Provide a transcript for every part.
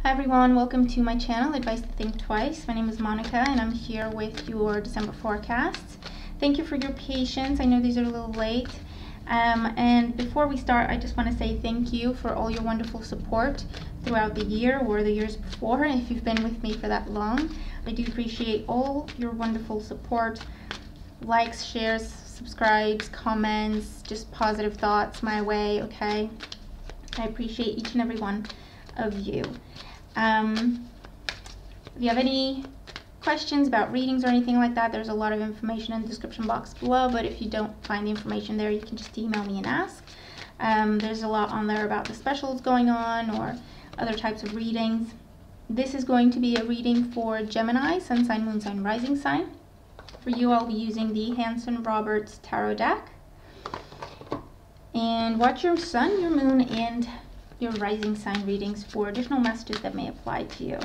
Hi everyone, welcome to my channel, Advice to Think Twice. My name is Monica and I'm here with your December forecasts. Thank you for your patience. I know these are a little late. And before we start, I just want to say thank you for all your wonderful support throughout the year or the years before. If you've been with me for that long, I do appreciate all your wonderful support, likes, shares, subscribes, comments, just positive thoughts my way, okay? I appreciate each and every one of you. If you have any questions about readings or anything like that, there's a lot of information in the description box below, but if you don't find the information there, you can just email me and ask. There's a lot on there about the specials going on or other types of readings. This is going to be a reading for Gemini, Sun sign, Moon sign, Rising sign. For you, I'll be using the Hanson Roberts Tarot deck. And watch your Sun, your Moon, and your Rising sign readings for additional messages that may apply to you.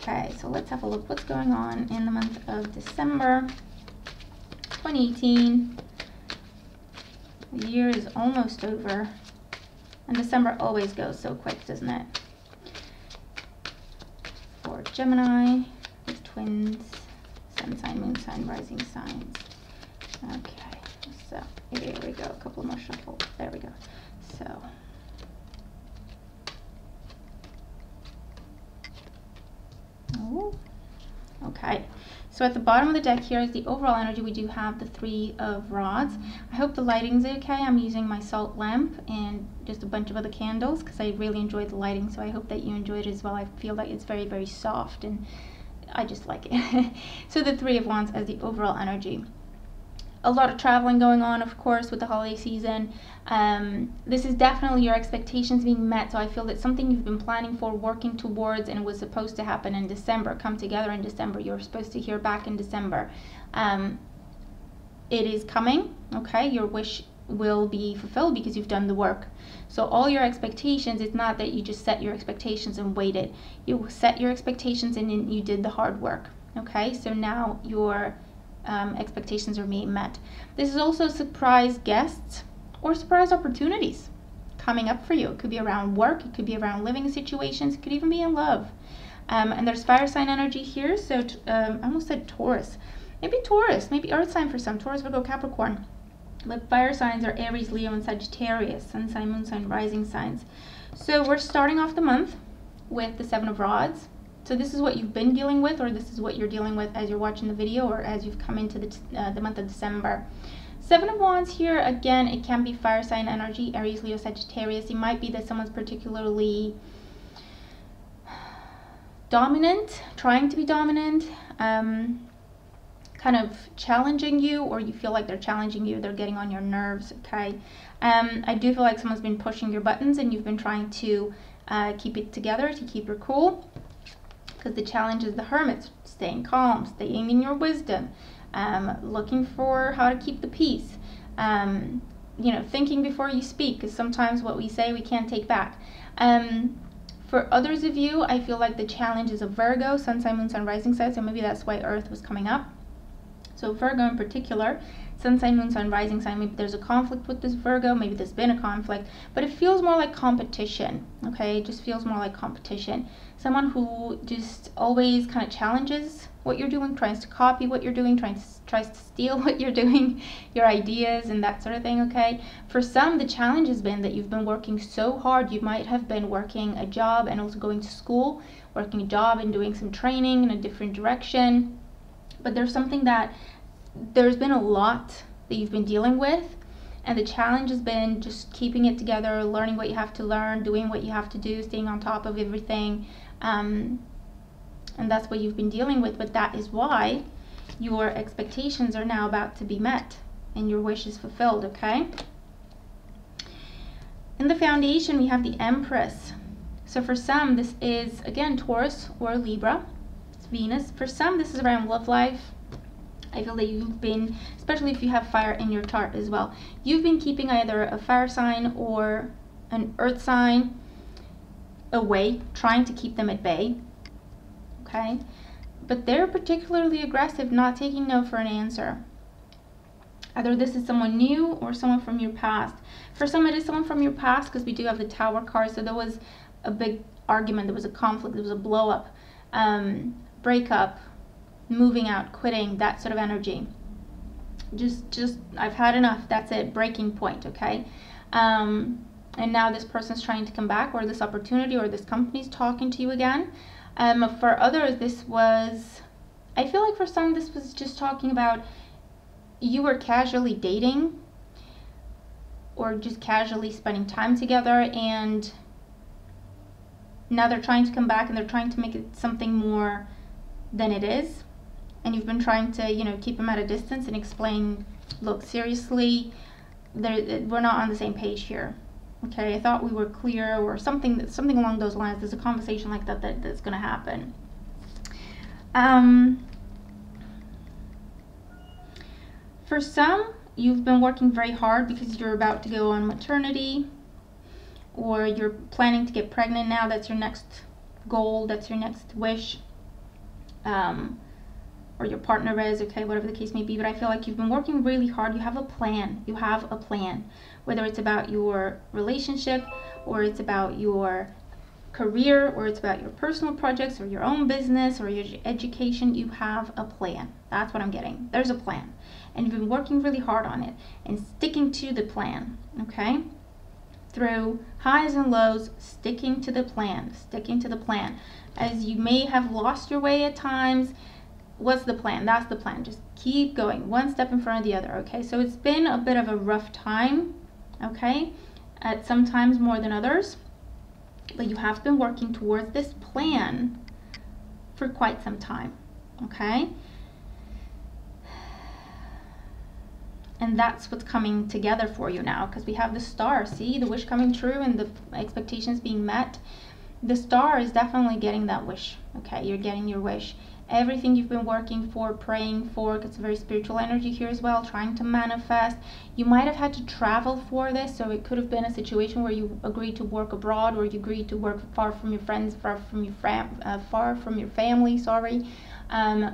Okay, so let's have a look what's going on in the month of December 2018. The year is almost over, and December always goes so quick, doesn't it? For Gemini, with twins, Sun sign, Moon sign, Rising signs. Okay, so here we go, a couple more shuffles. There we go. So okay, so at the bottom of the deck here is the overall energy. We do have the Three of Rods. I hope the lighting's okay. I'm using my salt lamp and just a bunch of other candles because I really enjoyed the lighting, so I hope that you enjoyed it as well. I feel like it's very, very soft and I just like it. So the Three of Wands as the overall energy. A lot of traveling going on, of course, with the holiday season. This is definitely your expectations being met, so I feel that something you've been planning for, working towards, and it was supposed to happen in December, come together in December. You're supposed to hear back in December. It is coming, okay? Your wish will be fulfilled because you've done the work. So all your expectations, it's not that you just set your expectations and waited. You set your expectations and then you did the hard work, okay? So now your expectations are being met. This is also surprise guests or surprise opportunities coming up for you. It could be around work, it could be around living situations, it could even be in love. And there's fire sign energy here, so I almost said Taurus, maybe earth sign for some, Taurus, Virgo, Capricorn. But fire signs are Aries, Leo, and Sagittarius, Sun sign, Moon sign, Rising signs. So we're starting off the month with the Seven of Rods. So this is what you've been dealing with, or this is what you're dealing with as you're watching the video, or as you've come into the month of December. Seven of Wands here, again, it can be fire sign energy, Aries, Leo, Sagittarius. It might be that someone's particularly dominant, trying to be dominant, kind of challenging you, or you feel like they're challenging you, they're getting on your nerves, okay? I do feel like someone's been pushing your buttons and you've been trying to keep it together, to keep your cool. Because the challenge is the Hermit, staying calm, staying in your wisdom, looking for how to keep the peace, you know, thinking before you speak, because sometimes what we say we can't take back. For others of you, I feel like the challenge is a Virgo, Sun sign, Moon sign, Rising sign, so maybe that's why Earth was coming up. So Virgo in particular, Sun sign, Moon sign, Rising sign, maybe there's a conflict with this Virgo, maybe there's been a conflict, but it feels more like competition, okay? It just feels more like competition. Someone who just always kind of challenges what you're doing, tries to copy what you're doing, tries to steal what you're doing, your ideas and that sort of thing, okay? For some, the challenge has been that you've been working so hard. You might have been working a job and also going to school, working a job and doing some training in a different direction. But there's something that there's been a lot that you've been dealing with, and the challenge has been just keeping it together, learning what you have to learn, doing what you have to do, staying on top of everything, and that's what you've been dealing with. But that is why your expectations are now about to be met and your wish is fulfilled, okay? In the foundation, we have the Empress. So for some, this is, again, Taurus or Libra. It's Venus. For some, this is around love life. I feel that you've been, especially if you have fire in your chart as well, you've been keeping either a fire sign or an earth sign away, trying to keep them at bay, okay? But they're particularly aggressive, not taking no for an answer. Either this is someone new or someone from your past. For some, it is someone from your past because we do have the Tower card, so there was a big argument, there was a conflict, there was a blow up, breakup, moving out, quitting, that sort of energy. Just I've had enough, that's it, breaking point, okay? And now this person's trying to come back, or this opportunity or this company's talking to you again. For others, this was, I feel like for some, this was just talking about you were casually dating or just casually spending time together, and now they're trying to come back and they're trying to make it something more than it is. And you've been trying to, you know, keep them at a distance and explain, look, seriously, we're not on the same page here. Okay, I thought we were clear, or something along those lines. There's a conversation like that's going to happen. For some, you've been working very hard because you're about to go on maternity, or you're planning to get pregnant now. That's your next goal, that's your next wish, or your partner is, okay, whatever the case may be. But I feel like you've been working really hard. You have a plan. You have a plan. Whether it's about your relationship, or it's about your career, or it's about your personal projects, or your own business, or your education, you have a plan. That's what I'm getting. There's a plan. And you've been working really hard on it and sticking to the plan, okay? Through highs and lows, sticking to the plan, sticking to the plan. As you may have lost your way at times, what's the plan? That's the plan. Just keep going, one step in front of the other, okay? So it's been a bit of a rough time, okay? At some times more than others, but you have been working towards this plan for quite some time, okay? And that's what's coming together for you now, because we have the star. See, the wish coming true and the expectations being met. The star is definitely getting that wish, okay? You're getting your wish. Everything you've been working for, praying for, it's a very spiritual energy here as well, trying to manifest. You might have had to travel for this, so it could have been a situation where you agreed to work abroad, or you agreed to work far from your friends, far from your family, sorry,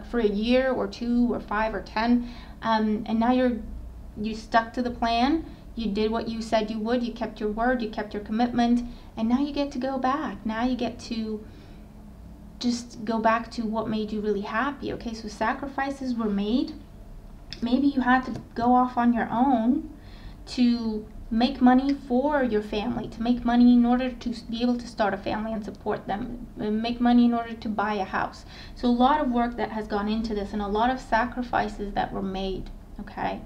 for a year or 2 or 5 or 10, and now you stuck to the plan. You did what you said you would. You kept your word, you kept your commitment, and now you get to go back. Now you get to just go back to what made you really happy, okay? So sacrifices were made. Maybe you had to go off on your own to make money for your family, to make money in order to be able to start a family and support them, make money in order to buy a house. So a lot of work that has gone into this, and a lot of sacrifices that were made, okay?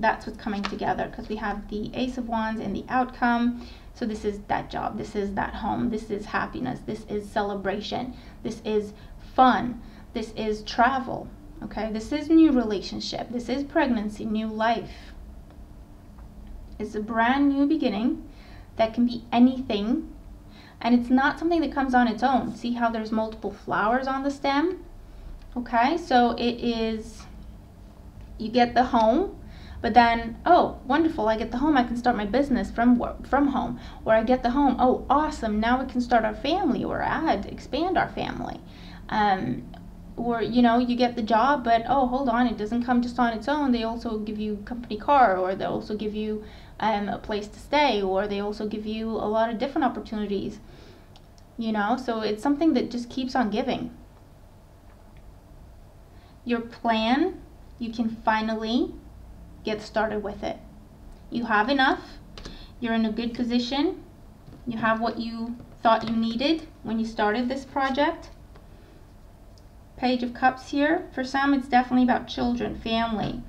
That's what's coming together, because we have the Ace of Wands and the outcome. So this is that job, this is that home, this is happiness, this is celebration, this is fun, this is travel, okay? This is new relationship, this is pregnancy, new life. It's a brand new beginning that can be anything, and it's not something that comes on its own. See how there's multiple flowers on the stem? Okay, so it is, you get the home, but then, oh, wonderful, I get the home, I can start my business from home. Or I get the home, oh, awesome, now we can start our family, or expand our family. Or, you know, you get the job, but, oh, hold on, it doesn't come just on its own. They also give you a company car, or they also give you a place to stay, or they also give you a lot of different opportunities. You know, so it's something that just keeps on giving. Your plan, you can finally get started with it. You have enough. You're in a good position. You have what you thought you needed when you started this project. Page of Cups here. For some, it's definitely about children, family.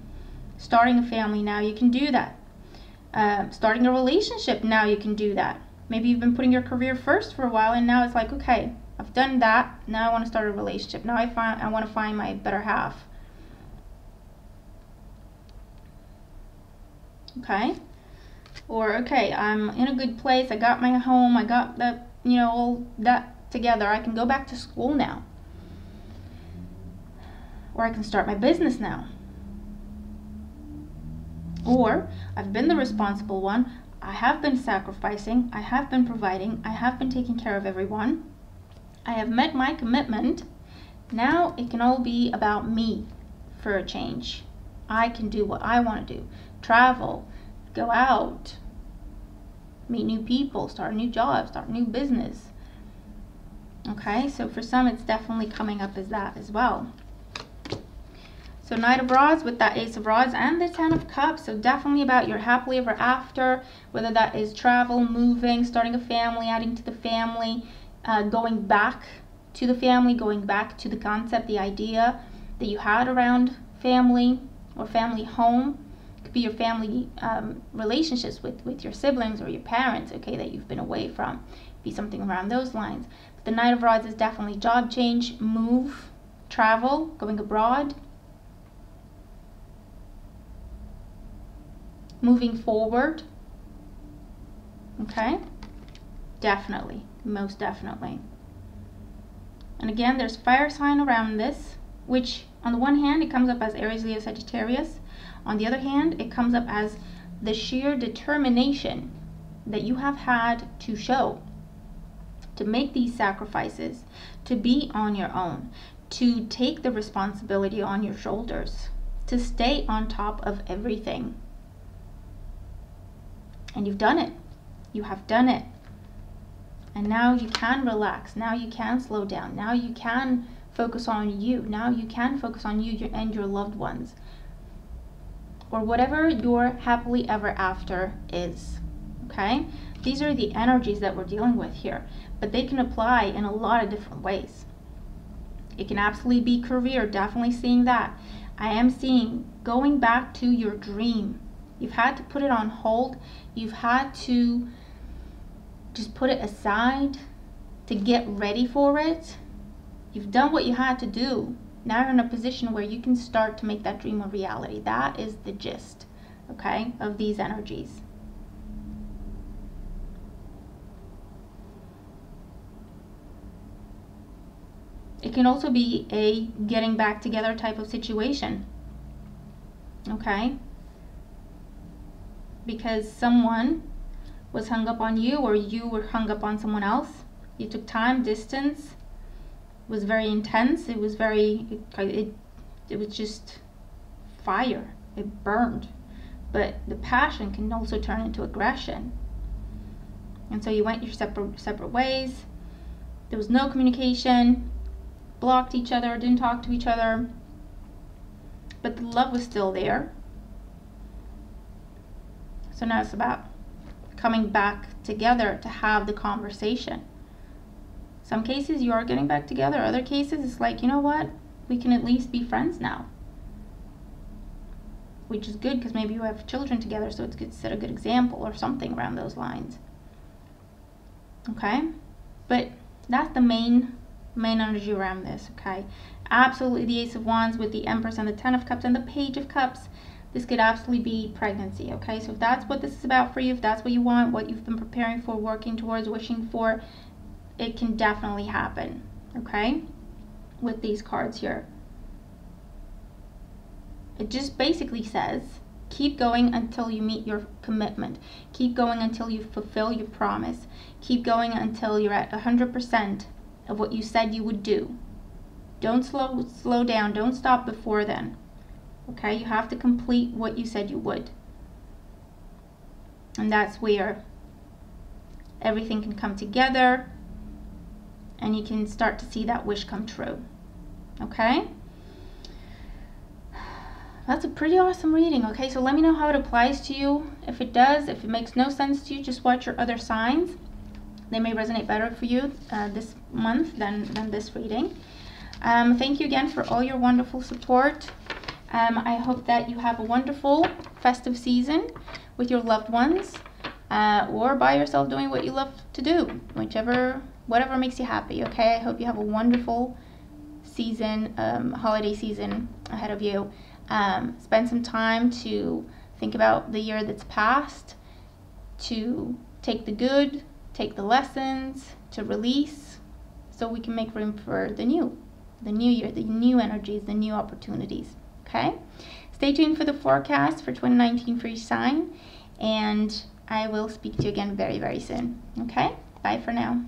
Starting a family now, you can do that. Starting a relationship, now you can do that. Maybe you've been putting your career first for a while, and now it's like, okay, I've done that. Now I want to start a relationship. Now I want to find my better half. Okay, or okay, I'm in a good place, I got my home, I got that, you know, all that together, I can go back to school now, or I can start my business now, or I've been the responsible one, I have been sacrificing, I have been providing, I have been taking care of everyone, I have met my commitment. Now it can all be about me for a change. I can do what I want to do. Travel, go out, meet new people, start a new job, start a new business. Okay, so for some it's definitely coming up as that as well. So Knight of Rods with that Ace of Rods and the Ten of Cups. So definitely about your happily ever after, whether that is travel, moving, starting a family, adding to the family, going back to the family, going back to the concept, the idea that you had around family or family home. It could be your family relationships with your siblings or your parents, okay, that you've been away from. Be something around those lines. But the Knight of Rods is definitely job change, move, travel, going abroad, moving forward. Okay, definitely, most definitely. And again, there's fire sign around this, which on the one hand it comes up as Aries, Leo, Sagittarius. On the other hand, it comes up as the sheer determination that you have had to show, to make these sacrifices, to be on your own, to take the responsibility on your shoulders, to stay on top of everything. And you've done it. You have done it. And now you can relax. Now you can slow down. Now you can focus on you. Now you can focus on you and your loved ones. Or whatever your happily ever after is. Okay? These are the energies that we're dealing with here. But they can apply in a lot of different ways. It can absolutely be career. Definitely seeing that. I am seeing going back to your dream. You've had to put it on hold. You've had to just put it aside to get ready for it. You've done what you had to do. Now you're in a position where you can start to make that dream a reality. That is the gist, okay, of these energies. It can also be a getting back together type of situation, okay? Because someone was hung up on you, or you were hung up on someone else. You took time, distance. It was very intense. It was very, it was just fire. It burned. But the passion can also turn into aggression. And so you went your separate ways. There was no communication. Blocked each other, didn't talk to each other. But the love was still there. So now it's about coming back together to have the conversation. Some cases you are getting back together. Other cases it's like, you know what? We can at least be friends now. Which is good because maybe you have children together, so it's good to set a good example or something around those lines. Okay? But that's the main energy around this, okay? Absolutely the Ace of Wands with the Empress and the Ten of Cups and the Page of Cups. This could absolutely be pregnancy, okay? So if that's what this is about for you, if that's what you want, what you've been preparing for, working towards, wishing for, it can definitely happen, okay? With these cards here. It just basically says, keep going until you meet your commitment. Keep going until you fulfill your promise. Keep going until you're at 100% of what you said you would do. Don't slow down. Don't stop before then. Okay, you have to complete what you said you would. And that's where everything can come together and you can start to see that wish come true. Okay? That's a pretty awesome reading. Okay, so let me know how it applies to you. If it does, if it makes no sense to you, just watch your other signs. They may resonate better for you this month than this reading. Thank you again for all your wonderful support. I hope that you have a wonderful festive season with your loved ones, or by yourself doing what you love to do, whatever makes you happy, okay? I hope you have a wonderful season, holiday season ahead of you. Spend some time to think about the year that's passed, to take the good, take the lessons, to release, so we can make room for the new year, the new energies, the new opportunities. Okay, stay tuned for the forecast for 2019 for each sign, and I will speak to you again very, very soon. Okay, bye for now.